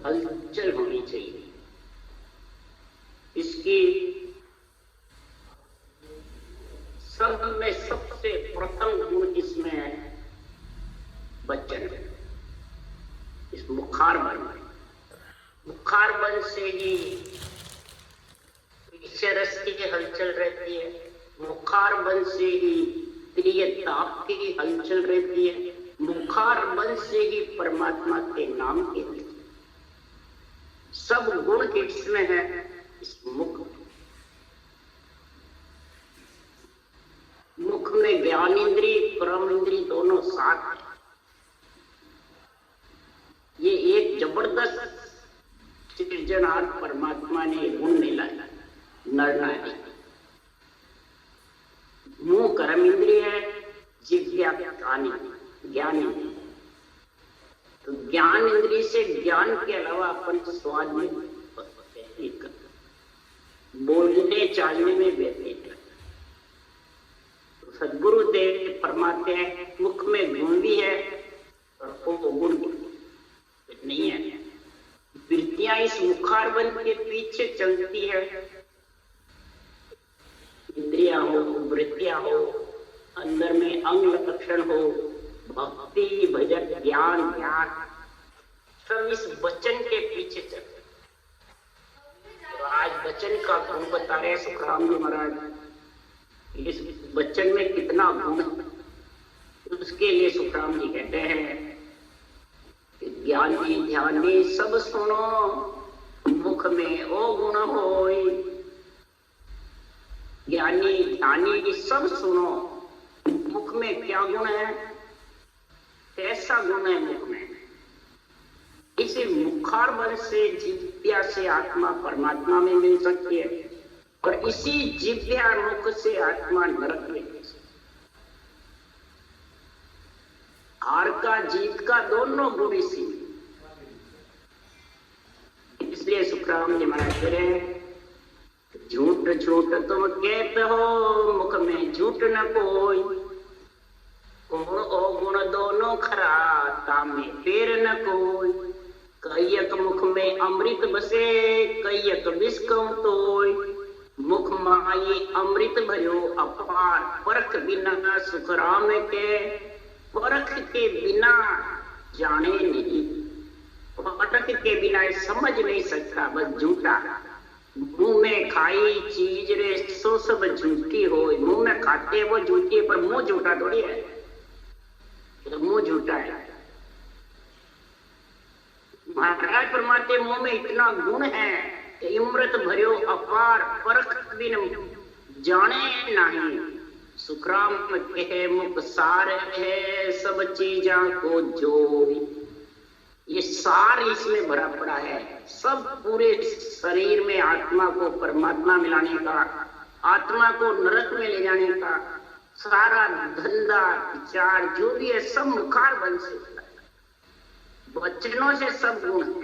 हलचल होनी चाहिए। इसकी सब में सबसे प्रथम गुण इसमें है वचन। इस मुखार बन से ही रस की हलचल रहती है, मुखार बन से ही प्रिय ताप की हलचल रहती है, मुखार बन से ही परमात्मा के नाम की सब गुण किसमें है? इस मुख में ज्ञान इंद्री कर्म इंद्री दोनों साथ है। ये एक जबरदस्त सृजनहार परमात्मा ने गुण मिलाया नर नारी। मुंह कर्म इंद्रिय है, जिह्वा ज्ञान इंद्रिय। तो ज्ञान इंद्रिय से ज्ञान के अलावा अपन स्वाद में व्यतीत करते, बोलने चालने में व्यतीत करते। तो सदगुरुदेव फरमाते हैं मुख में गुण भी है और वो गुण नहीं है। वृत्तियां इस मुखारबंद के पीछे चलती है, इंद्रियां हो, वृत्तियां हो, अंदर में अंग लक्षण हो, भक्ति भजन ज्ञान सब इस वचन के पीछे चलते। तो आज वचन का गुण बता रहे सुखराम जी महाराज। इस वचन में कितना गुण है उसके लिए सुखराम जी कहते हैं ज्ञानी ध्यानी सब सुनो मुख में ओ गुण होय। ज्ञानी ध्यानी सब सुनो मुख में क्या गुण है, कैसा गुण है मुख में। इसी मुखार बल से जिव्या से आत्मा परमात्मा में मिल सकती है और इसी जिव्या मुख से आत्मा नरक में। हार का जीत का दोनों गुण इसी। इसलिए सुखराम जी महाराज कह रहे हैं झूठ झूठ तुम कहते हो मुख में झूठ न कोई। गुण ओ गुण दोनों खरा ताम में फेर न कोई। कईयक मुख में अमृत बसे कईयक विष कम तोय। मुख माई अमृत भरो अपार परख बिना सुखराम के। परख के बिना जाने नहीं, परख के बिना समझ नहीं सकता, बस झूठा। मुंह में खाई चीज रे सो सब झूठी हो। मुंह में खाते वो झूठी है पर मुंह झूठा थोड़ी है, तो मुंह झूठा है। महाराज परमात्मा मुंह में इतना गुण है कि अमृत भरो अपार परख बिन जाने नहीं। सुखराम कहे मुख सार है सब चीजा को जोड़। ये सार इसमें भरा पड़ा है, सब पूरे शरीर में आत्मा को परमात्मा मिलाने का, आत्मा को नरक में ले जाने का सारा धंधा विचार जो भी है सब मुखार बन से होता है। वचनों से सब गुण है।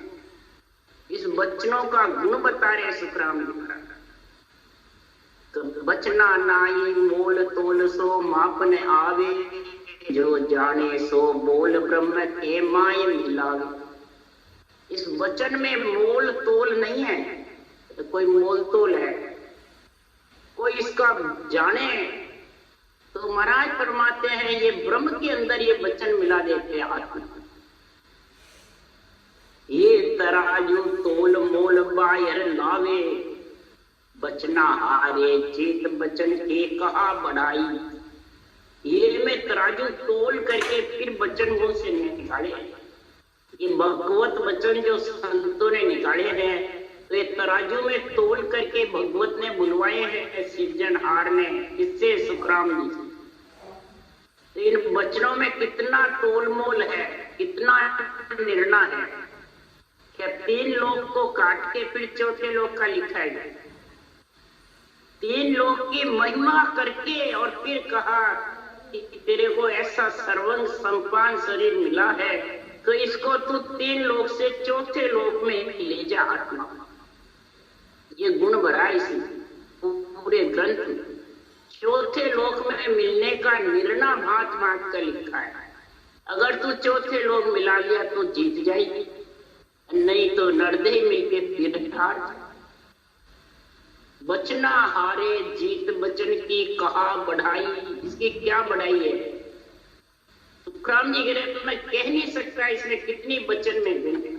इस वचनों का गुण बता रहे सुखराम जी महाराज। तो बचना नाई मोल तोल सो मापन आवे। जो जाने सो बोल ब्रह्म के माय मिलावे। इस वचन में मोल तोल नहीं है, तो कोई मोल तोल है, कोई इसका जाने तो महाराज फरमाते हैं ये ब्रह्म के अंदर ये वचन मिला देते हैं आत्मा। ये तराजू तोल मोल बायर लावे। बचना हारे चेत बचन के कहा बढ़ाई। ये में तराजू तोल करके फिर वचन मुंह से निकाले। ये भगवत वचन जो संतों ने निकाले हैं तो ये तराजू में तोल करके भगवत ने बुलवाए हैं सृजनहार ने। इससे सुखराम जी तो इन वचनों में कितना तोल मोल है, कितना निर्णय है। क्या 3 लोग को काट के फिर चौथे लोग का लिखा है। 3 लोग की महिमा करके और फिर कहा कि तेरे को ऐसा सर्वंग संपान शरीर मिला है तो इसको तू 3 लोग से चौथे लोक में ले जा आत्मा। ये गुण भरा इसमें पूरे ग्रंथ में। चौथे लोक में मिलने का निर्णय भांत भांत कर लिखा है। अगर तू चौथे लोक मिला लिया तो जीत जाएगी, नहीं तो नरदे मिलके फिर ठार। बचना हारे जीत बचन की कहा बढ़ाई, इसकी क्या बढ़ाई है? सुखराम जी कह रहे तो मैं कह नहीं सकता इसमें कितनी बचन में गिने।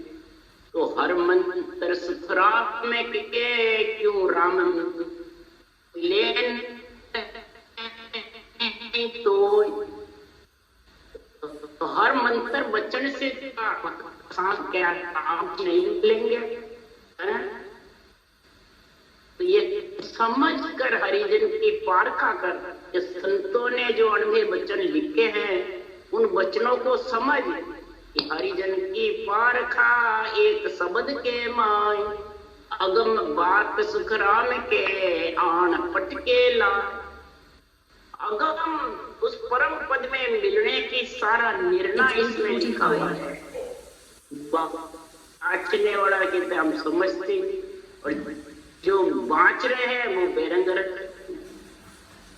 तो हर मंत्र सुखराम में के क्यों राम लेन तो हर मंत्र बचन से क्या आप नहीं लेंगे? तो ये समझ कर हरिजन की पारखा कर संतों ने जो अणवे वचन लिखे हैं उन वचनों को समझ कि हरिजन की पारखा एक शब्द के माय, अगम बात सुखराम के आन पट के ला। अगम उस परम पद में मिलने की सारा निर्णय इसमें लिखा हुआ है। बाँचने वाला कहते हम समझते और जो बाँच रहे हैं वो बेरंग रखते।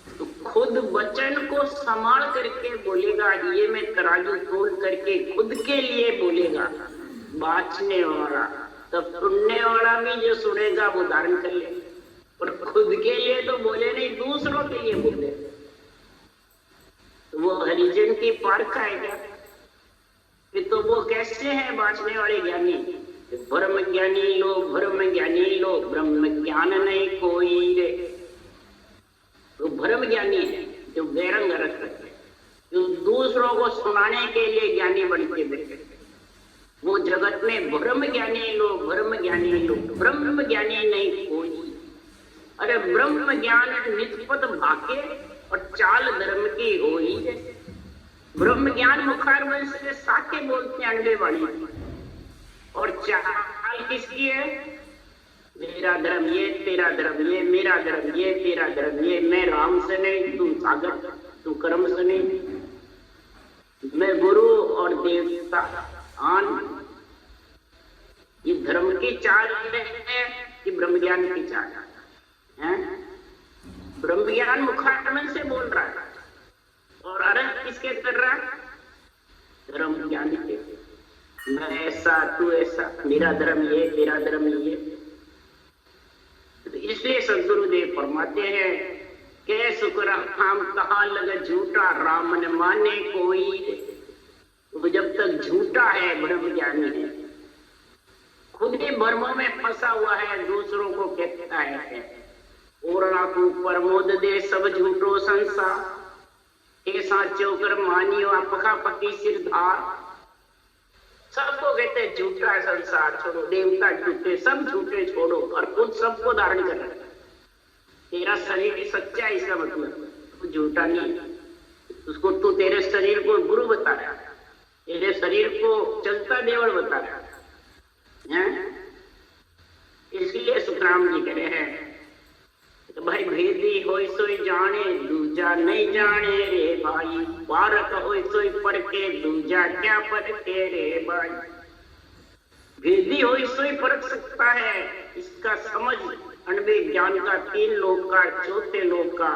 तो खुद वचन को संभाल करके बोलेगा, ये मैं तराजू तोल करके खुद के लिए बोलेगा बाँचने वाला, तब सुनने वाला भी जो सुनेगा वो धारण कर ले। और खुद के लिए तो बोले नहीं, दूसरों के लिए बोले। तो वो हरिजन की पारखा है क्या? तो वो कैसे हैं बाँचने वाले ज्ञानी? ब्रह्म ज्ञानी लो, ब्रह्म ज्ञानी लो, ब्रह्म ज्ञान नहीं कोई रे। तो ब्रह्म ज्ञानी है जो बेरंग रखते, जो दूसरों को सुनाने के लिए ज्ञानी बन के बैठे। वो जगत में ब्रह्म ज्ञानी लो, ब्रह्म ज्ञानी लो, ब्रह्म ज्ञानी नहीं कोई। अरे ब्रह्म ज्ञान निष्पत भाके और चाल धर्म की होई है। ब्रह्म ज्ञान मुखार वंश से साके बोलते हैं अंडे वाली, और चाल किसकी है? मेरा धर्म ये, तेरा धर्म ये, मेरा धर्म ये, तेरा धर्म ये। मैं राम से नहीं, तू सागर, तू कर्म से नहीं। मैं गुरु और देवता आन। ये धर्म की चाल है कि ब्रह्म ज्ञान की चाल है? ब्रह्म ज्ञान मुखार से बोल रहा है और अर्थ किसके कर रहा है? धर्म ज्ञान के। मैं ऐसा, तू ऐसा, मेरा धर्म ये, तेरा धर्म ये। तो इसलिए सदगुरुदेव फरमाते हैं के सुखराम कहा लगे झूठा राम न माने कोई। तो जब तक झूठा है ब्रह्म ज्ञानी है, खुद ही भ्रमों में फंसा हुआ है, दूसरों को कहता है और आपको प्रमोद दे सब झूठो संसार, ये साचो कर मानियो आपका पति सिरधार। सबको कहते हैं झूठा संसार छोड़ो, देवता झूठे, सब झूठे छोड़ो, और खुद सबको धारण कर रहा है। तेरा शरीर सच्चा है इसका मतलब तू झूठा नहीं। उसको तू तेरे शरीर को गुरु बता रहा है, तेरे शरीर को चलता देवल बता रहा है। इसलिए सुखराम जी कह रहे हैं तो भाई भेदी होई सोई जाने, दूजा नहीं जाने रे भाई। पारक होई सोई पढ़ के, दूजा क्या पढ़ के रे भाई। भेदी होई सोई परख सकता है, इसका समझ अणवे ज्ञान का 3 लोक का, चौथे लोक का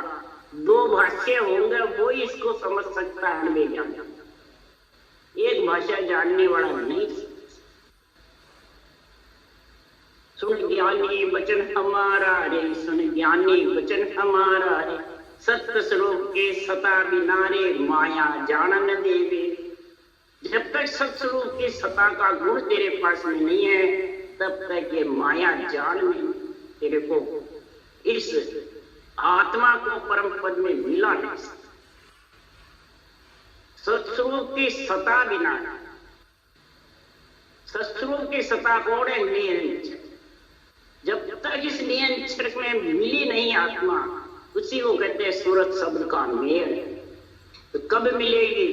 2 भाष्य होंगे, वो इसको समझ सकता है अणवे ज्ञान। एक भाषा जानने वाला नहीं। सुन ज्ञानी वचन हमारा रे, सुन ज्ञानी वचन हमारा रे। सत्य स्वरूप के सता बिना रे, माया जानन देवे। जब तक सत्य स्वरूप की सता का गुण तेरे पास में नहीं है, तब तक ये माया जाल में तेरे को इस आत्मा को परम पद में मिला नहीं सकता। सत्य स्वरूप की सता बिना, सत्य स्वरूप की सता कौन है? नियंत्रण। जब तक इस नियंत्रण में मिली नहीं आत्मा, उसी को कहते हैं सूरत शब्द का मेल। तो कब मिलेगी?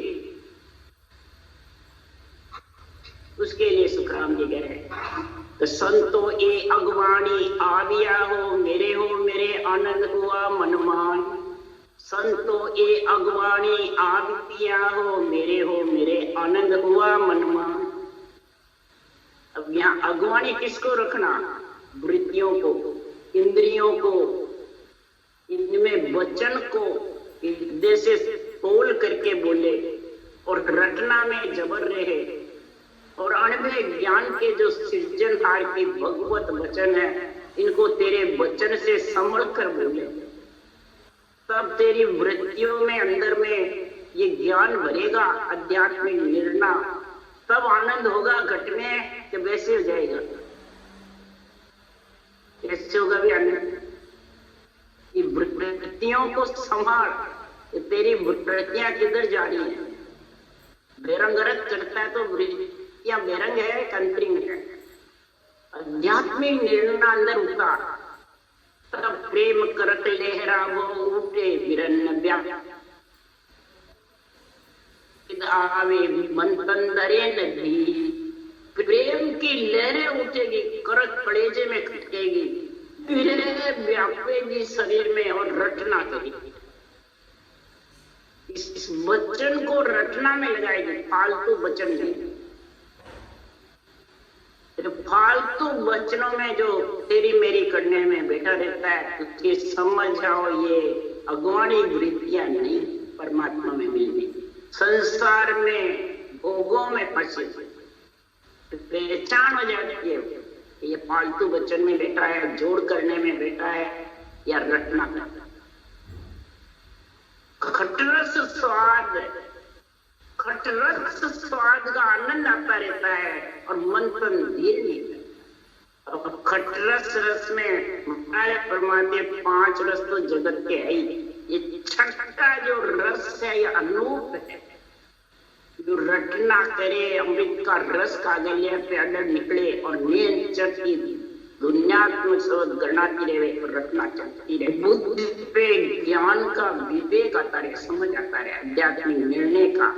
उसके लिए सुखराम जी कह रहे तो संतो ए अगवाणी आविया हो मेरे, हो मेरे आनंद हुआ मनमान। संतो ए अगवाणी आविया हो मेरे, हो मेरे आनंद हुआ मनमान। अब यहाँ अगवाणी किसको रखना? वृत्तियों को, इंद्रियों को, इनमें वचन को हृदय से तोल करके बोले और रटना में जबर रहे। और अणुमय ज्ञान के जो सृजनहार के भगवत वचन है, इनको तेरे वचन से संभल कर बोले, तब तेरी वृत्तियों में अंदर में ये ज्ञान भरेगा, आध्यात्मिक निर्णय, तब आनंद होगा घट में कि वैसे हो जाएगा। कैसे होगा भी आनंद? ये वृत्तियों को संभाल, तेरी वृत्तियां किधर जा रही है? बेरंग रख करता है तो वृत्तियां बेरंग है, कंत्रिंग है। आध्यात्मिक निर्णय अंदर उतार, तब प्रेम करत लहरा वो उठे बिरन ब्या आवे मंतंदरे नदी। प्रेम की लहरें उठेगी, करत कलेजे में खटकेगी, व्यापेगी शरीर में और रटना करेगी। इस वचन को रटना में लगाएगी, फालतू वचन नहीं। फालतू वचनों में जो तेरी मेरी करने में बैठा रहता है, उसकी समझ जाओ ये अगवानी वृत्तियां नहीं परमात्मा में मिलनी। संसार में भोगों में फंसे, पहचान हो जाती है ये फालतू वचन में बैठा है, जोड़ करने में बैठा है या रटना करता है। खटरस स्वाद, खटरस स्वाद का आनंद आता रहता है और मन पर धीर नहीं करता। खटरस रस में हमारे परमात्मा 5 रस तो जगत के है ही। ये छठा जो रस है ये अनूप है, जो रटना करे, अमृत का रस कागलिया पे अंदर निकले और नींद चढ़ती दुनियात्मक शब्द गणाती रहे और रटना चलती रहे। बुद्धि पे ज्ञान का विवेक आता रहे, समझ आता रहे, आध्यात्मिक निर्णय का।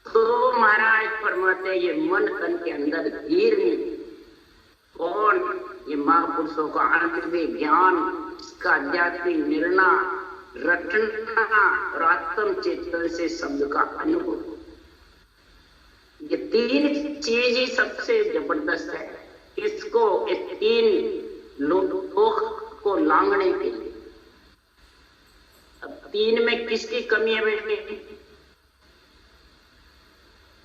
तो महाराज फरमाते ये मन तन के अंदर धीर नहीं। कौन? ये महापुरुषों का आंतरिक ज्ञान, इसका आध्यात्मिक निर्णय, रटना और आत्म चेतन से शब्द का अनुभव। ये 3 चीज ही सबसे जबरदस्त है। इसको ये 3 लोगों को लांघने के लिए। अब 3 में किसकी कमी है बेटे?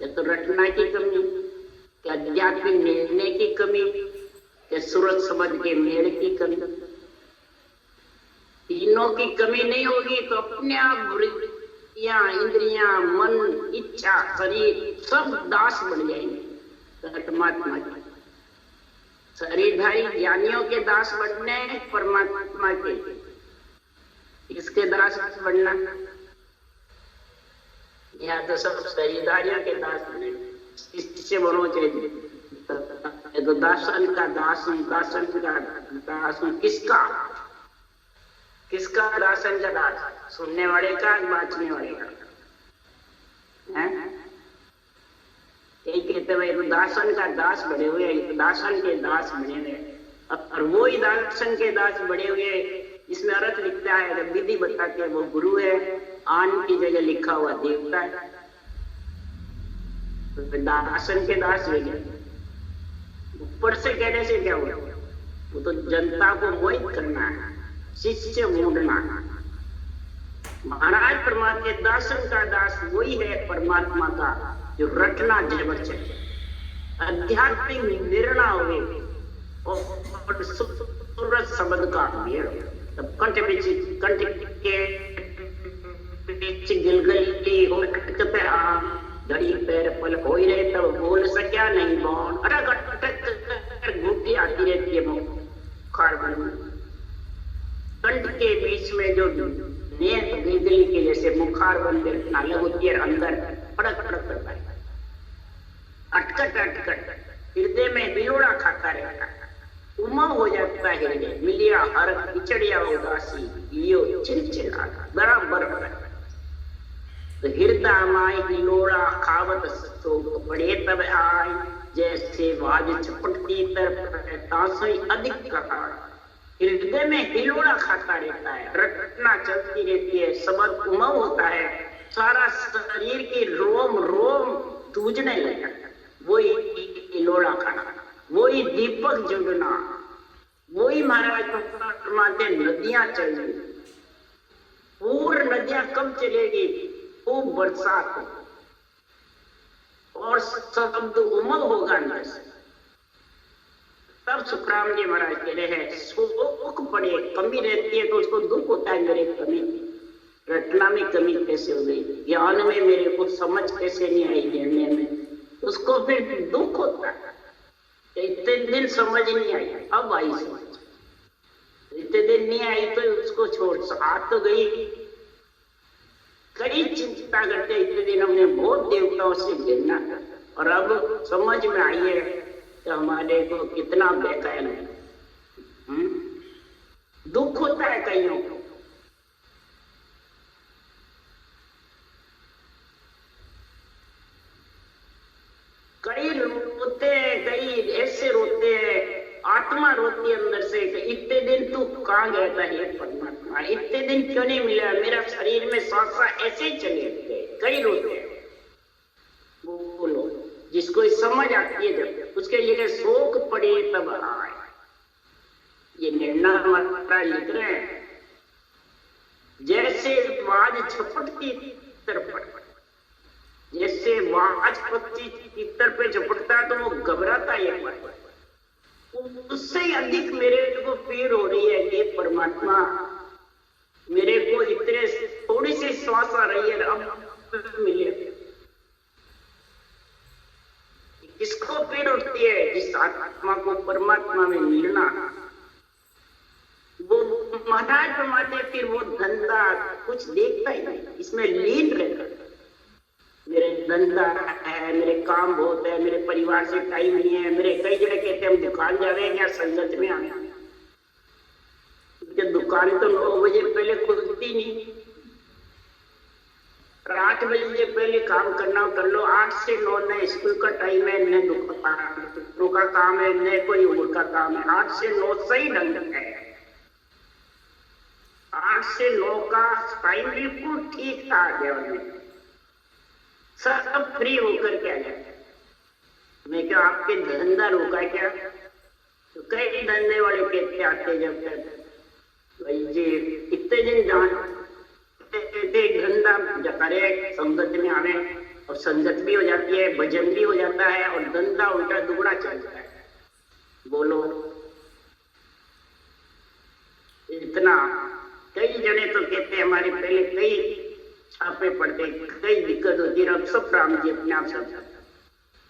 या तो रटना की कमी, क्या आध्यात्मिक निर्णय की कमी, या सूरज समझ के मेल की कमी। तीनों की कमी नहीं होगी तो अपने आप वृत्तियां, इंद्रियां, मन, इच्छा, शरीर सब दास बन जाएंगे परमात्मा के। शरीरधारी ज्ञानियों के दास बनने, परमात्मा के इसके दास बनना, या तो सब शरीरधारियों के दास बने। इससे बनो चाहिए तो दासन का दास हूं, दासन का दास हूं। किसका? किसका दासन का दास? सुनने वाले का, बांचने वाले का? यही कहते हुए तो दासन का दास बने हुए, दासन के दास बने हुए, और वो ही दासन के दास बने हुए। इसमें अर्थ लिखता है, विधि बताते हैं वो गुरु है, आन की जगह लिखा हुआ देवता है। तो दासन के दास हो गए। ऊपर से कहने से क्या हुआ? वो तो जनता को मोहित करना है, शिष्य मूढ़ना। महाराज परमात्मा के दासन का दास वही है परमात्मा का जो रटना जबर चले, आध्यात्मिक निर्णय हुए और सूरज शब्द का मेल। तब कंठ के गिलगली हो अटकते आ, घड़ी पैर पल हो ही रहे तब बोल सक्या नहीं बोल। अरे घूटी आती रहती है कंठ के बीच में जो नेत्र गिलगली के जैसे मुखार बन अलग होती है, अंदर फड़क फड़क करता है, अटकट अटकट हृदय में बिलोड़ा खाता रहता है, उमा हो जाता है हृदय, मिलिया हर पिछड़िया उदासी यो चिलचिला बराबर होता है। तो हृदय माई हिलोड़ा खावत तो बड़े तब आय, जैसे वाज चपटती तासोई अधिक कहा। हृदय में हिलोड़ा खाता रहता है, रटना चलती रहती है, शब्द उमव होता है, सारा शरीर की रोम रोम टूटने लगा। वही हिलोड़ा खाना, वही दीपक जुड़ना, वही महाराज परमात्मा नदियां चल रही। पूर्ण नदियां कब चलेगी? खूब बरसात हो और शब्द उमंग होगा अंदर से। तब सुखराम जी महाराज कह रहे हैं शोक पड़े, कमी रहती है तो उसको दुख होता है, मेरे कमी, रटना में कमी कैसे हो गई, ज्ञान में मेरे को समझ कैसे नहीं आई जानने में, उसको फिर दुख होता है। इतने दिन समझ नहीं आई, अब आई समझ, इतने दिन नहीं आई तो उसको छोड़, आ तो गई। कड़ी चिंता करते इतने दिन हमने बहुत देवताओं से गिरना, और अब समझ में आई है तो हमारे को कितना बेचैन है, दुख होता है कईयों को। कई रोते हैं, कई ऐसे रोते हैं, आत्मा रोती है अंदर से कि इतने दिन तू कहाँ गया था हे परमात्मा, इतने दिन क्यों नहीं मिला, मेरा शरीर में सांस ऐसे ही चले गए। कई रोते हैं, बोलो जिसको समझ आती है जब उसके लिए शोक पड़े तब आए। ये निर्णय मात्रा लिख रहे हैं, जैसे बाज झपटती तरफ, जैसे बाज पक्षी तीतर पे झपटता है तो वो घबराता है, उससे अधिक मेरे को पीड़ हो रही है। ये परमात्मा मेरे को इतने थोड़ी सी श्वास आ रही है, अब मिले। किसको पीड़ उठती है? जिस आत्मा को परमात्मा में मिलना, वो महाराज परमात्मा फिर वो धंधा कुछ देखता ही नहीं, इसमें लीन रहता। मेरे धंधा है, मेरे काम बहुत है, मेरे परिवार से टाइम नहीं है, मेरे कई जगह कहते हम दुकान जा रहे हैं क्या संगत में आए, दुकान तो 9 बजे पहले खुलती नहीं, 8 बजे पहले काम करना कर लो। 8 से 9 न स्कूल का टाइम है, न दुकानों का काम है, न कोई और का काम है। 8 से 9 सही ढंग है, 8 से 9 का टाइम बिल्कुल ठीक था। देवन में सब फ्री होकर के आ जाते। मैं क्या आपके धंधा रोका क्या? तो कई धंधे वाले कहते आते जब तक भाई जी इतने दिन धंधा करे, संगत में आवे और संगत भी हो जाती है, भजन भी हो जाता है और धंधा उल्टा दुगना चलता है। बोलो इतना, कई जने तो कहते हैं हमारे पहले कई छापे पड़ते, कई दिक्कत होती है, सब राम जी अपने आप से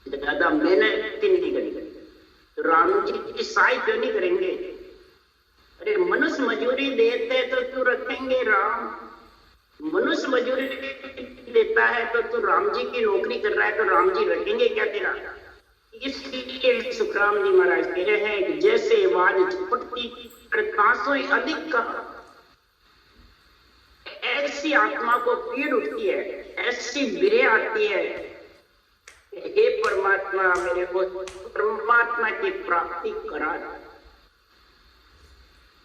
ज्यादा मेहनत नहीं करेंगे तो राम जी की सहाय क्यों नहीं करेंगे? अरे मनुष्य मजूरी देते तो तू रखेंगे राम, मनुष्य मजूरी देता है तो तू राम जी की नौकरी कर रहा है तो राम जी रखेंगे क्या तेरा? इसलिए सुखराम जी महाराज कह रहे हैं कि जैसे आवाज झपटती तासों अधिक का, ऐसी आत्मा को पीड़ उठती है, ऐसी बिरे आती है, हे परमात्मा मेरे को परमात्मा की प्राप्ति करा।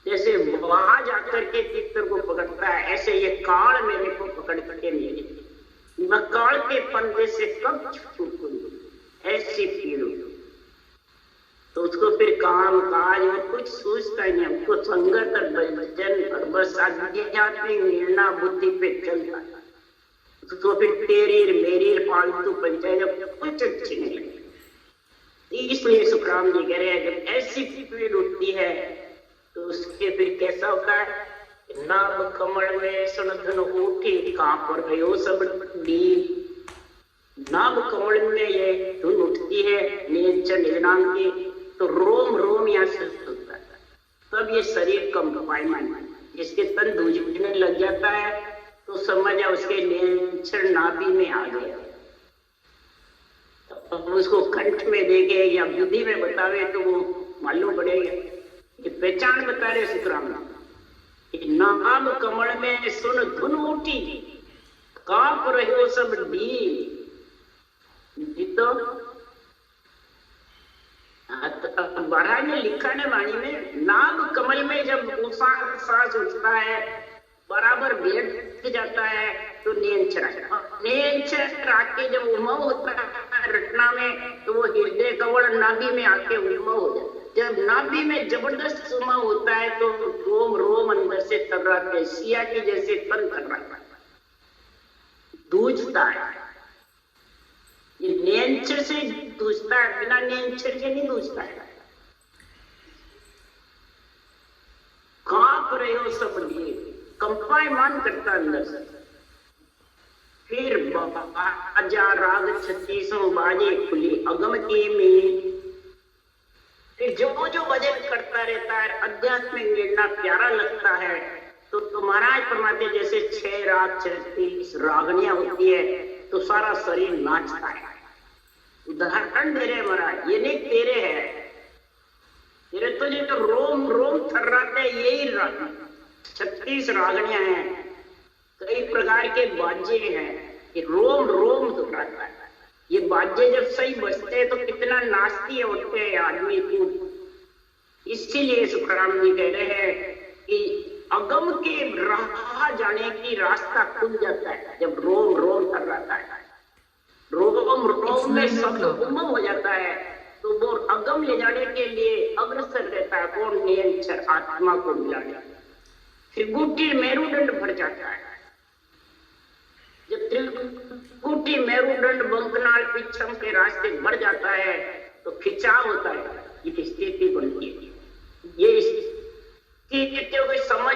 जैसे बाज आकर के तीतर को पकड़ता है, ऐसे ये काल मेरे को पकड़ करके नहीं, मैं काल के फंदे से कब छूटूंगी, ऐसी पीड़ उठी। तो उसको फिर काम काज और कुछ सोचता ही नहीं, हमको संगत और भजन और बस आध्यात्मिक निर्णय बुद्धि पे चलता है। तो फिर तेरी मेरी फालतू पंचायत कुछ अच्छी नहीं लगती। इसलिए सुखराम जी कह रहे हैं जब ऐसी पीड़ उठती है तो उसके फिर कैसा होता है? नाम कमल में सुनधन उठी कांप रहे सब डी। नाम कमल में ये धुन उठती है निजनाम की, तो रोम रोम यहाँ से होता है, तब ये शरीर कंपाइनमेंट, इसके तन धूजने लग जाता है तो समझ आ उसके नियंत्रण नाभि में आ गया। तो उसको कंठ में देखे या बुद्धि में बतावे तो वो मालूम पड़ेगा। ये पहचान बता रहे सुखराम, नाम कमल में सुन धुन उठी कांप रहे हो सब डी। तो महाराज ने लिखा है वाणी में, नाम कमल में जब सांस उठता है बराबर बैठ जाता है तो नियंत्रण आके जब उमव होता है रटना में तो वो हृदय कवल नाभि में आके उमव हो जाता है। जब नाभि में जबरदस्त उमव होता है तो रोम रोम अंदर से थर्राते, सिया की जैसे तन थर्राता, दूजता है। ये नियंत्रण से दूसता है, बिना नियंत्रण के नहीं दूसता है। कांप रहे हो सब लिए, कंपायमान करता अंदर से। फिर बाजा राग 36 बाजे खुली अगम की में। फिर जो भजन करता रहता है, अध्यात्म में मिलना प्यारा लगता है, तो महाराज फरमाते जैसे 6 राग 36 रागनियां होती है तो सारा शरीर नाचता है। उदाहरण दे रहे महाराज, ये नहीं तेरे है, तेरे तो जो रोम रोम थर्राते यही राग। 36 रागनियां हैं, कई प्रकार के बाजे हैं, ये रोम रोम थर्राता है। ये बाजे जब सही बजते हैं तो कितना नाचती है, उठते हैं आदमी को। इसीलिए सुखराम जी कह रहे हैं कि अगम के राह जाने की रास्ता खुल जाता है जब रोम रोम थर्राता है। रोम रोम में सब उमंग हो जाता है, तो वो अगम ले जाने के लिए अग्रसर रहता है। कौन? नियंत्रण आत्मा को मिलाने। त्रिकुटी मेरुदंड भर जाता है। जब त्रिकुटी मेरुदंड बंकनाल पिछम के रास्ते बढ़ जाता है तो खिंचाव होता है, ये स्थिति बनती है। ये स्थिति कोई समझ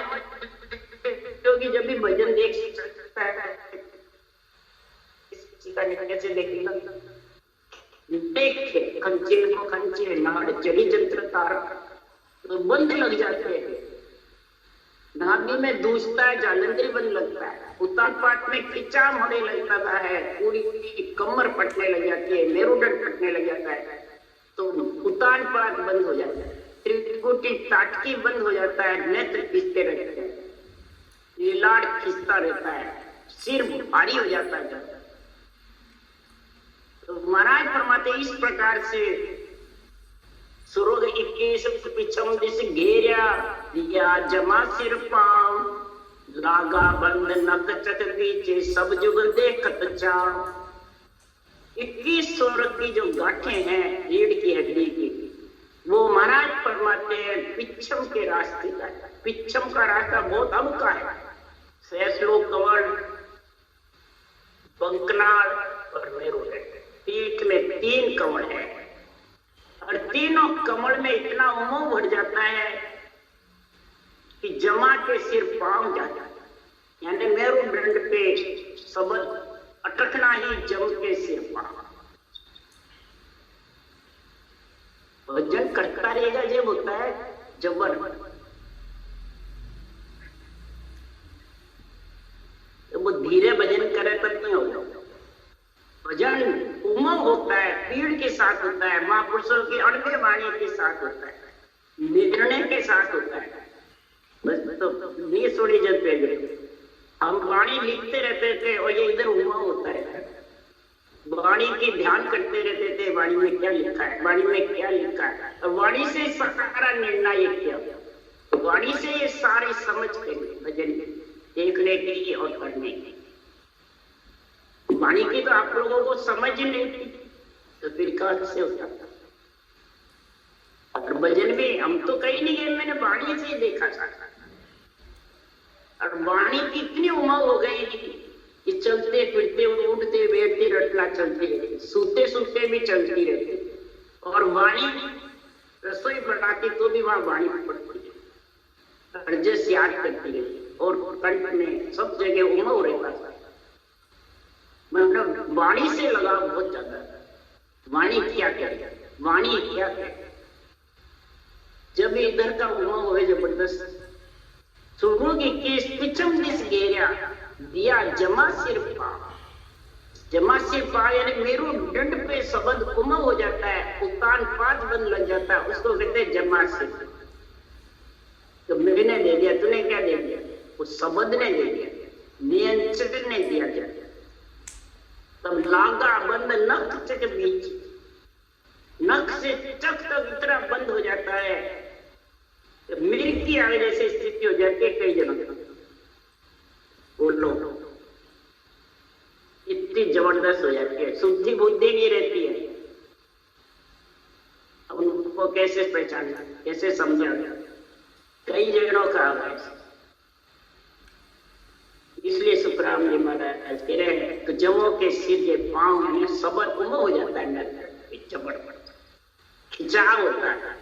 क्योंकि जब भी भजन देख सकता है, कैसे देखेगा? देखे खंचे को खंचे नाड़ चढ़ी जंत्र तार, तो बंद लग जाते हैं। नाभि में दूसता है, जालंधरी बंद लगता है। उतान पाट में खिंचाव होने लगता है, पूरी कमर फटने लग जाती है, मेरुदंड फटने लग जाता है, तो उतान पाट बंद हो जाता है। त्रिकुटी ताटकी बंद हो जाता है, नेत्र खींचते रहते हैं, लीलाड़ खींचता रहता है, सिर भारी हो जाता है। तो महाराज फरमाते इस प्रकार से सुरोग 21 पिछम दिस घेरा दिया जमा सिर पांव, लागा बंद नक चक बीचे सब जुग देखत चाव। 21 सुरग की जो गांठें हैं रीढ़ की हड्डी की, वो महाराज फरमाते हैं पिछम के रास्ते का। पिछम का रास्ता बहुत अब का है। सहस्लो कवड़, बंकनाल और मेरुदंड, पीठ में 3 कमल है, और तीनों कमल में इतना उमंग बढ़ जाता है कि जमा के सिर पांव जाता है। यानी मेरुदंड पे शब्द अटकना ही जम के सिर पांव। भजन करता रहेगा जब होता है जबर, तो वो धीरे भजन करे तब नहीं होगा। भजन उमंग होता है, पीड़ के साथ होता है, महापुरुषों की अड़के वाणी के साथ होता है, निर्णय के साथ होता है। बस तो नहीं सुनी जब पहले हम वाणी लिखते रहते थे और ये इधर उमंग होता है, वाणी की ध्यान करते रहते थे, वाणी में क्या लिखा है, वाणी में क्या लिखा है, और वाणी से सारा निर्णय किया, वाणी से ये सारे समझ के भजन देखने की और करने की। वाणी की तो आप लोगों को समझ ही नहीं थी, तो फिर कहां से होता था? और भजन भी हम तो कहीं नहीं गए, मैंने वाणी से ही देखा था। और वाणी की इतनी उमंग हो गई कि चलते फिरते उठते बैठते रटना चलती रहती, सूते सूते भी चलती रहती। और वाणी रसोई बनाती तो भी वहां वाणी पड़ती है, जैसे याद करती रहती, और कंठ में सब जगह उमंग रहता था। मतलब वाणी से लगाव बहुत ज्यादा। वाणी क्या कहती, वाणी क्या कहती, जब इधर का उमंग हो जबरदस्त। सुनो कि पिछम दिस घेरा दिया जमा सिर पा। जमा सिर पा यानी मेरुदंड पे शब्द उमंग हो जाता है, उतान पात बंद लग जाता है, उसको कहते हैं जमा सिर। तो मैंने दे दिया, तूने क्या दे दिया? उस शब्द ने दे दिया, नियंत्रण ने दिया क्या? तब लागा बंद नख चक बीच, नख से चक तक इतना बंद हो जाता है, तो मृत्यु आगे जैसी स्थिति हो जाती है कई जनों की। बोलो इतनी जबरदस्त हो जाती है, शुद्धि बुद्धि नहीं रहती है। अब उनको कैसे पहचाना, कैसे समझा? कई जनों का आवाज। इसलिए सुखराम जी महाराज कह रहे हैं जवों के सीधे पांव में सबर उम हो जाता है, नर चबड़ पड़ता, खिंचाव होता है,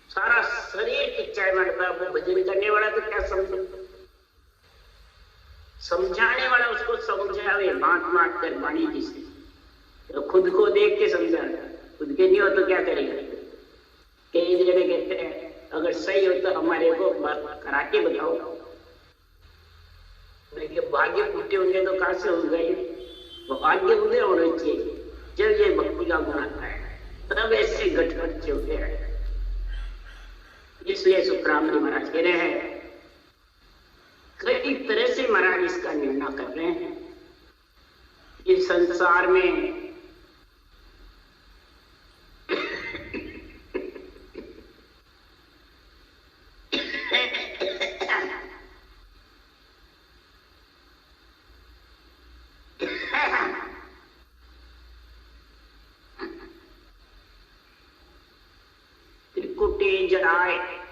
सारा शरीर खिंचाई मारता। वो भजन करने वाला तो क्या समझे, समझाने वाला उसको समझावे बात बात कर वाणी जी से, तो खुद को देख के समझा, खुद के नहीं हो तो क्या करेगा। कई जगह कहते हैं अगर सही हो तो हमारे को बात करा के बताओ, भाग्य फूटे होंगे तो कहां से हो गए, भाग्य उदय होने चाहिए जब ये भक्ति का गुण आता है, तब ऐसे गठबच्चे होते हैं। इसलिए सुखराम जी महाराज कह रहे हैं, कई तरह से महाराज इसका निर्णय कर रहे हैं। इस संसार में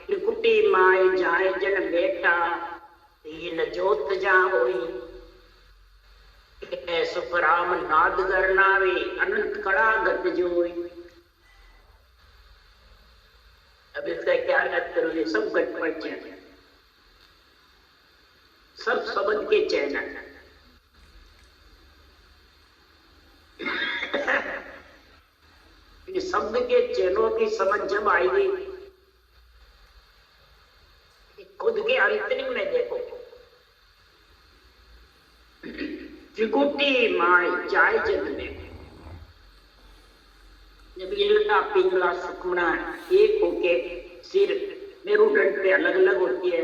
त्रिकुटी माय जाय जन बेटा, तीन जोत जा होई, सुखराम नाद करनावे अनंत कड़ा गत जोई। अब इसका क्या अर्थ करोगे, सब गट पर चैन, सब शब्द के चैन है। शब्द के चैनों की समझ जब आएगी, खुद के अंतरिम में देखो, त्रिकुटी माय जाय जन में, जब इल्ला पिंगला सुखमना एक होके सिर मेरुदंड पे अलग अलग होती है,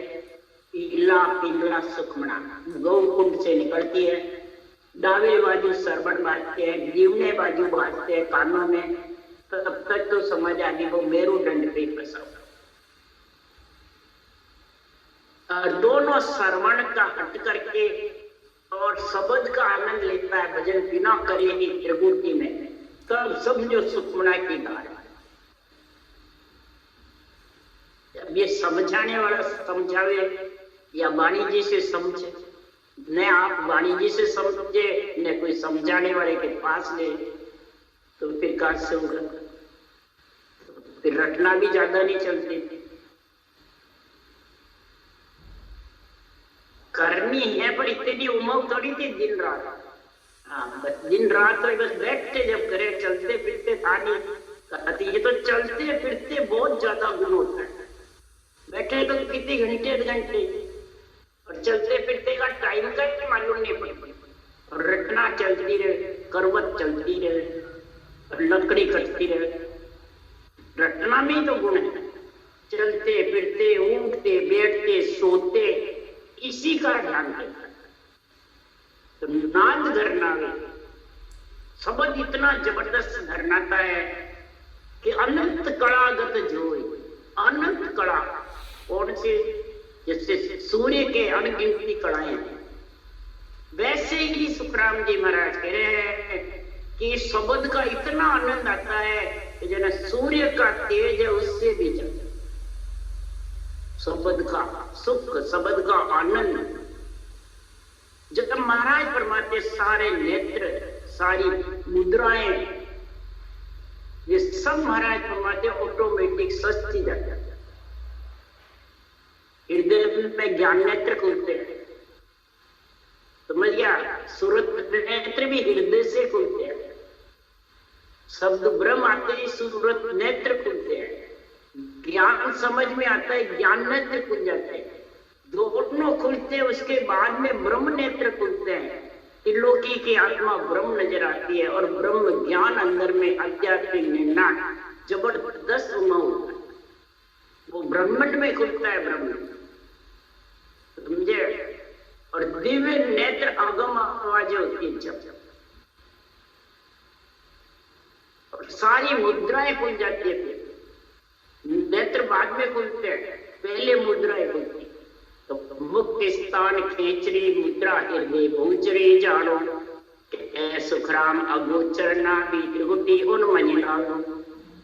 इल्ला पिंगला सुखमना गौकुंड से निकलती है, दावे बाजू सरबन बाजते हैं, जीवने बाजू बाजते हैं कानों में, तब तक तो समझ आ गई वो मेरुदंड पे फंसा हुआ। और दोनों श्रवण का हट करके और शब्द का आनंद लेता है, भजन बिना करे ही त्रिकुटी में, तब समझो सुखमना की धार। जब ये समझाने वाला समझावे या वाणी जी से समझे, न आप वाणी जी से समझे न कोई समझाने वाले के पास ले, तो फिर कहां से होगा। फिर रटना भी ज्यादा नहीं चलती, करनी है पर इतनी उमंग थोड़ी थी दिन रात। हाँ, बस दिन रात तो बस बैठते जब करे, चलते फिरते था नहीं कहती, ये तो चलते फिरते बहुत ज्यादा गुण होता है। बैठे तो कितने घंटे घंटे, और चलते फिरते का टाइम का मालूम नहीं पड़ता, और रटना चलती रहे, करवत चलती रहे, और लकड़ी कटती रहे, रटना में तो गुण है। चलते फिरते उठते बैठते सोते इसी का ध्यान रखना। तो नाद धरनावे शब्द इतना जबरदस्त धरनाता है कि अनंत कड़ागत जोई, अनंत कड़ा, और से जैसे सूर्य के अनगिनती कड़ाएं हैं, वैसे ही सुखराम जी महाराज कह रहे हैं कि शब्द का इतना आनंद आता है कि जना सूर्य का तेज है उससे भी ज्यादा शब्द का सुख, शब्द का आनंद। जब महाराज परमात्मा सारे नेत्र, सारी मुद्राएं, ये सब महाराज परमात्मा ऑटोमेटिक सस्ती जाता है। हृदय में ज्ञान नेत्र खुलते हैं, समझ गया, सूरत नेत्र भी हृदय से खुलते हैं, शब्द ब्रह्म आते ही सूरत नेत्र खुलते हैं, ज्ञान समझ में आता है ज्ञान नेत्र खुल जाते हैं, दोनों खुलते हैं, उसके बाद में ब्रह्म नेत्र खुलते हैं, त्रिलोकी की आत्मा ब्रह्म नजर आती है, और ब्रह्म ज्ञान अंदर में आध्यात्मिक निर्णायक जबरदस्त होता है, वो ब्रह्मांड में खुलता है ब्रह्म, समझे। और दिव्य नेत्र आगम आवाजें होती है जब, और सारी मुद्राएं खुल जाती है, फिर नेत्र बाद में खुलते हैं, पहले मुद्राएं खुलती। तो मुक्त स्थान खेचरी मुद्रा हृदय बहुचरी जानो, सुखराम अगोचर ना भी त्रिकुटी उन्मनी लालो,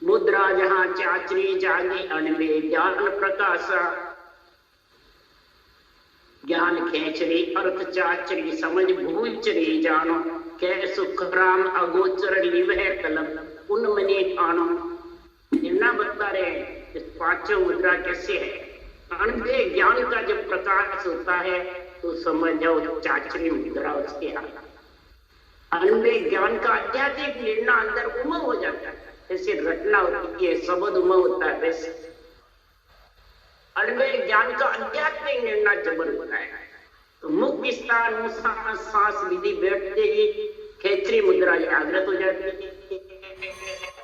मुद्रा जहां चाचरी जागी अनबे ज्ञान प्रकाशा, ज्ञान खेचरी अर्थ चाचरी समझ भूचरी जानो, कह सुखराम अगोचर लिव है तलब उन मनी ठानो। निर्णय बता रहे हैं इस पांचों मुद्रा कैसे है। अनबे ज्ञान का जब प्रकाश होता है तो समझ जाओ चाचरी मुद्रा उसके हाथ। अनबे ज्ञान का आध्यात्मिक निर्णय अंदर उमंग हो जाता है, जैसे रटना होती है, शब्द उमंग होता है वैसे अनबे ज्ञान का आध्यात्मिक निर्णय जबर होता है। तो मुख्य स्थान सांस विधि बैठते ही खेचरी मुद्रा जागृत हो जाती है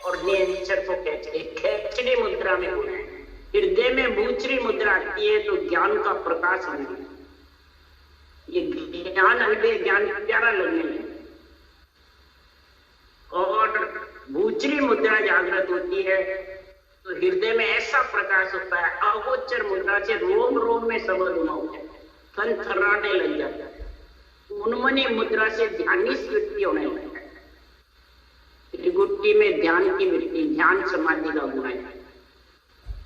और नियंत्रण को खेचरी मुद्रा में होना है। हृदय में भूचरी मुद्रा आती है तो ज्ञान का प्रकाश होने लगता है। ये ज्ञान अनबे ज्ञान प्यारा लगने लगे और भूचरी मुद्रा जागृत होती है तो हृदय में ऐसा प्रकाश होता है, अगोचर मुद्रा से रोम रोम में शब्द उमा हो जाता है, तन थर्राने लग जाता है। उन्मनी मुद्रा से ध्यानिष्ठ वृत्ति होने लगता है। त्रिगुट्टी में ध्यान की वृत्ति, ध्यान समाधि का गुण है।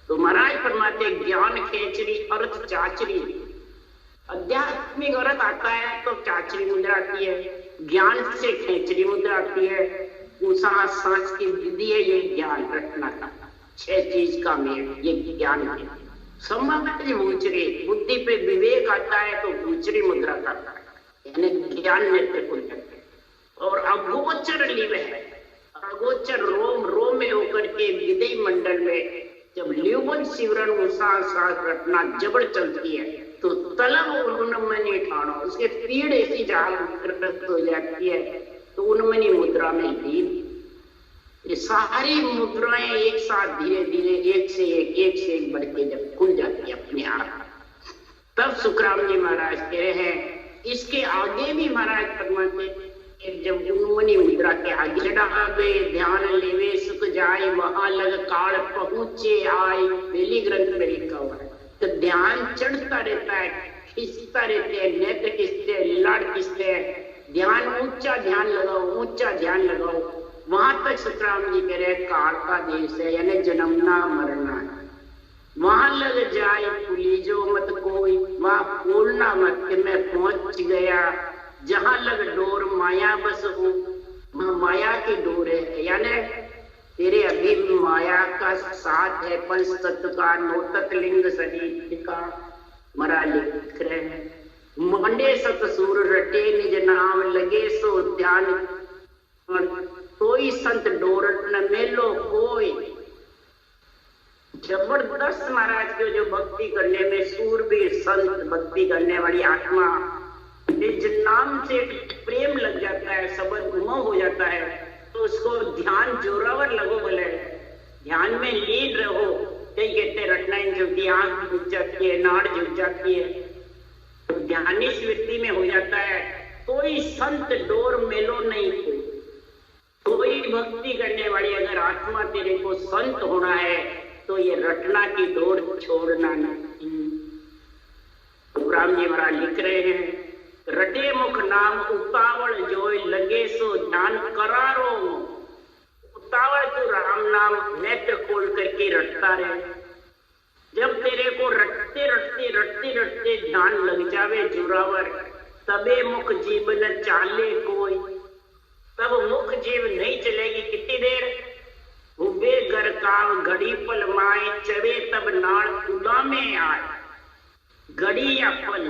तो महाराज फरमाते ज्ञान खेचरी अर्थ चाचरी, आध्यात्मिक अर्थ आता है तो चाचरी मुद्रा आती है, ज्ञान से खेचरी मुद्रा आती है। उषा सांस की विधि है ये ज्ञान रटना का, 6 चीज का मेल ये ज्ञान है। समझ भूचरी, बुद्धि पे विवेक आता है तो भूचरी मुद्रा करता है, यानी ज्ञान नेत्र खुल जाता है। और अगोचर लिव है, अगोचर रोम रोम में होकर के विधि मंडल में जब लिवबन शिवरण उषा सांस रटना जबड़ चलती है तो तलब उन्मनी ठाणो, उसके पीड़ ऐसी जागृत हो जाती है तो उन्मनी मुद्रा में लीन। ये सारी मुद्राएं एक साथ धीरे धीरे एक से एक बढ़ के जब खुल जाती है अपने आप, तब सुखराम जी महाराज कह रहे हैं। इसके आगे भी महाराज फरमाते जब उन्मनी मुद्रा के आगे डाबे ध्यान लेवे सुख जाए वहां लग काल पहुंचे आए, पहली ग्रंथ में लिखा हुआ है। तो ध्यान चढ़ता रहता है, खिंचता रहते हैं, नेत्र खिंचते हैं, लाड़ खिंचते हैं, ध्यान ऊंचा ध्यान लगाओ, ऊंचा ध्यान लगाओ। वहां तक सुखराम जी कह रहे काल का देश है, यानी जन्मना मरना है। वहां लग जाए पुलिजो मत कोई, वहां बोलना मत कि मैं पहुंच गया। जहां लग डोर माया बस हो, वहां माया की डोर है, यानी तेरे अभी माया का साथ है। पंच तत्व का नोतक लिंग शरीर का मरा लिख रहे हैं। मंडे सतसूर रटे निज नाम लगे सो ध्यान, कोई संत डोर न मेलो कोई। जबरदस्त महाराज के जो भक्ति करने में सूरबीर संत भक्ति करने वाली आत्मा निज नाम से प्रेम लग जाता है, शब्द गुमो हो जाता है तो उसको ध्यान जोरावर लगो, बोले ध्यान में लीन रहो। कई कहते रटना झुकती, आंख झुक जाती है, नाड़ झुक जाती है, तो ध्यानिष्ठ वृत्ति में हो जाता है। कोई संत डोर मेलो नहीं, कोई भक्ति करने वाली अगर आत्मा तेरे को संत होना है तो ये रटना की डोर छोड़ना नहीं। तो राम जी महाराज लिख रहे हैं रटे मुख नाम उतावल जोय लगे सो ध्यान करारो। उतावल तो राम नाम नेत्र खोल करके रटता रहे। जब तेरे को रटते रटते रटते रटते ध्यान लग जावे जोरावर, तबे मुख जीवन चाले कोई। तब मुख जीव नहीं चलेगी कितनी देर, हुबे घर काव घड़ी पल माए चवे तब नाड़ तुला में आए। घड़ी या पल,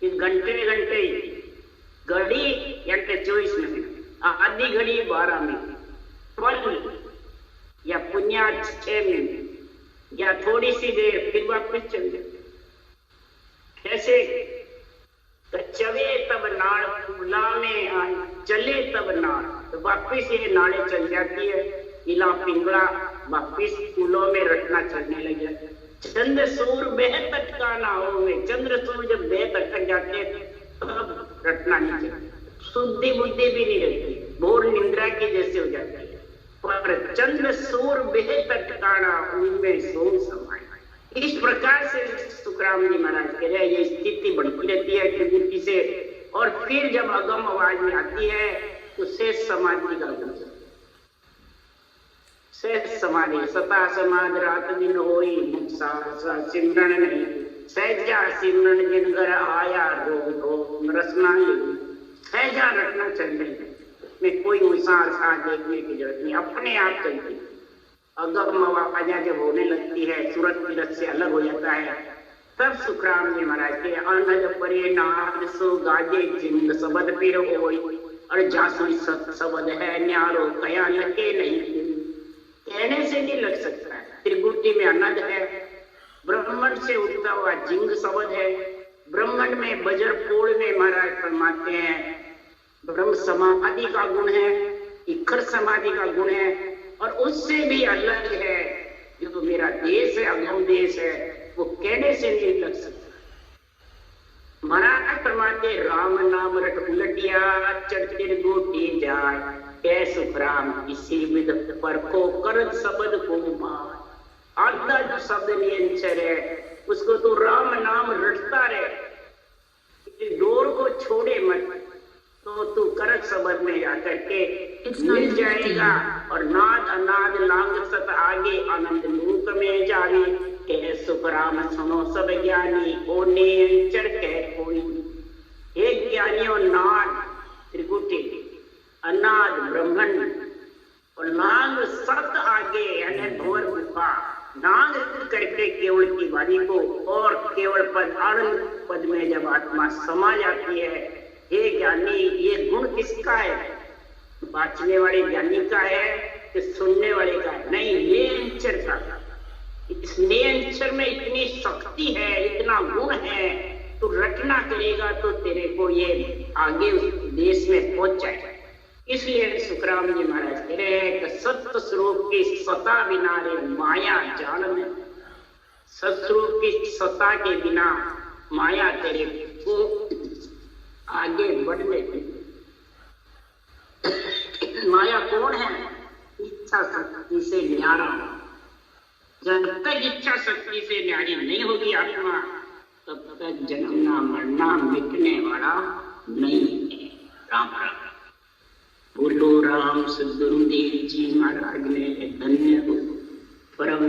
घंटे घंटे घड़ी घंटे 24 मिनट, आधी घड़ी 12 मिनट, पल या पुण्या 6 मिनट या थोड़ी सी देर फिर वापस चल जाए। कैसे चवे तब नाड़ तुला में आए, चले तब नाड़, तो वापिस ये नाड़े चल जाती है। इला पिंगला वापिस फूलों में रटना चलने लग जाता है। चंद्र सूर बेह तटका ना हो में, चंद्र सूर जब बेह तटक जाते हैं तब रटना नहीं चलता, शुद्धि बुद्धि भी नहीं रहती, भोर निंद्रा की जैसे हो जाती है। पर चंद्र सूर बेह तटकाना उनमें सोम समाए। इस प्रकार से सुखराम जी महाराज कह रहे हैं ये स्थिति बढ़ती रहती है त्रिगुटी से, और फिर जब अगम आवाज में आती है तो शेष समाधि का गुण, शेष समाधि सता समाधि रात दिन होई, सिमरन नहीं सहजा सिमरन जिन घर आया रो रसना सहजा रटना चल रही में कोई मिसाल साथ देखने की जरूरत नहीं, अपने आप चलती। अगम आवाजा जब होने लगती है, सूरत किरत से अलग हो जाता है, तब सुखराम जी महाराज के अनद परे नाद सो गाजे जिंद सबद पीर होई और जासुई सबद है न्यारो कया लगे नहीं, कहने से नहीं लग सकता है। त्रिगुटी में अनद है, ब्रह्मंड से उठता हुआ जिंग शब्द है, ब्रह्मंड में बजर पोड़ में महाराज फरमाते हैं ब्रह्म समाधि का गुण है, इखर समाधि का गुण है, और उससे भी अलग है जो मेरा देश है, अगम देश है, वो कहने से नहीं लग सकता। महाराज फरमाते राम नाम रट उलटिया चढ़ गोटी जाए, कै सुखराम इसी विध पर को कर शब्द को मार। आधा जो शब्द नियंचर है उसको तो राम नाम रटता रहे, डोर को छोड़े मत, तो तू करत शब्द में जाकर के मिल जाएगा। और नाद अनाद लांग सत आगे आनंद लोक में जावे, कह सुखराम सुनो सब ज्ञानी ओ नियंचर कह कोई। एक ज्ञानियों नाद त्रिकुटी, अनाद ब्रह्मंड और नाग सत आगे यानी भवर गुफा, नाग करके केवल की वाणी को और केवल पद आनंद पद में जब आत्मा समा जाती है, हे ज्ञानी ये गुण किसका है? बांचने वाले ज्ञानी का है कि सुनने वाले का है? नहीं, नियंचर का। इस नियंचर में इतनी शक्ति है, इतना गुण है, तो रटना करेगा तो तेरे को ये आगे उस देश में पहुंच जाएगा। इसलिए सुखराम जी महाराज कह रहे हैं कि सत्य स्वरूप की सता बिना रे माया जाल में, सत्स्वरूप की सता के बिना माया तेरे को आगे बढ़ने की। माया कौन है? इच्छा शक्ति से न्यारा। जब तक इच्छा शक्ति से न्यारी नहीं होगी आत्मा, तब तक जन्मना मरना मिटने वाला नहीं है। राम राम। बोलो राम सद्गुरुदेव जी महाराज ने धन्य परम